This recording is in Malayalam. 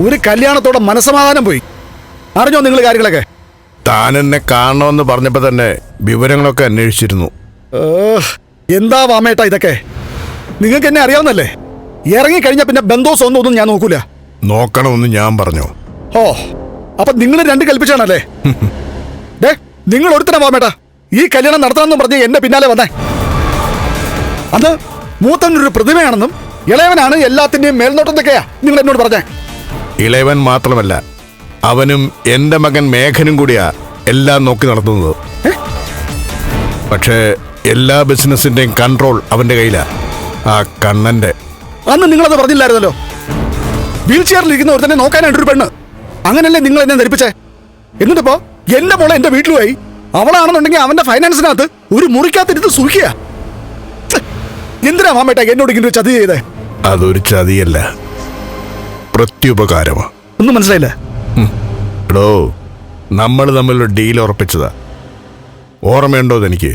ഒരു കല്യാണത്തോടെ മനസ്സമാധാനം പോയി. അറിഞ്ഞോ നിങ്ങൾ കാര്യങ്ങളൊക്കെ? താൻ എന്നെ കാണണമെന്ന് പറഞ്ഞപ്പോ തന്നെ വിവരങ്ങളൊക്കെ അന്വേഷിച്ചിരുന്നു. എന്താ വാമേട്ടാ ഇതൊക്കെ? നിങ്ങൾക്ക് എന്നെ അറിയാവുന്നല്ലേ? ഇറങ്ങിക്കഴിഞ്ഞ പിന്നെ ബന്ധോസം ഒന്നും ഞാൻ നോക്കൂല. നോക്കണമെന്ന് ഞാൻ പറഞ്ഞു. ഓ, അപ്പൊ നിങ്ങൾ രണ്ട് കൽപ്പിച്ചാണല്ലേ? ഡേ, നിങ്ങൾ ഒരുത്തരം വാമേട്ടാ ഈ കല്യാണം നടത്തണമെന്നും പറഞ്ഞ് എന്നെ പിന്നാലെ വന്നേ. അന്ന് മൂത്തനൊരു പ്രതിമയാണെന്നും ഇളയവനാണ് എല്ലാത്തിന്റെയും മേൽനോട്ടത്തൊക്കെയാ നിങ്ങൾ എന്നോട് പറഞ്ഞേ. ഇളയവൻ മാത്രമല്ല, അവനും എന്റെ മകൻ മേഘനും കൂടിയാ എല്ലാം നോക്കി നടത്തുന്നത്. പക്ഷേ എല്ലാ ബിസിനസിന്റെയും കൺട്രോൾ അവന്റെ കയ്യിലാ, ആ കണ്ണന്റെ. അന്ന് നിങ്ങളത് പറഞ്ഞില്ലായിരുന്നല്ലോ? വീൽ ചെയറിലിരിക്കുന്ന ഒരുത്തന്നെ നോക്കാനായിട്ടൊരു പെണ്ണ്. അങ്ങനല്ലേ നിങ്ങൾ എന്നെ ധരിപ്പിച്ചേ? എന്നിട്ടിപ്പോ എന്റെ മോളെ എന്റെ വീട്ടിലുമായി. അവളാണെന്നുണ്ടെങ്കിൽ അവന്റെ ഫൈനാൻസിനകത്ത് ഒരു മുറിക്കകത്തിരുന്ന് സൂക്ഷിക്കുക. എന്തിനാ മാമേട്ടാ എന്നോട് ഇങ്ങനെ ചതി ചെയ്തേ? അതൊരു ചതിയല്ല, പ്രത്യുപകാരമാ. ഒന്നും മനസ്സിലായില്ല. എടോ, നമ്മൾ തമ്മിലൊരു ഡീൽ ഉറപ്പിച്ചതാ. ഓർമ്മയുണ്ടോ അതെനിക്ക്?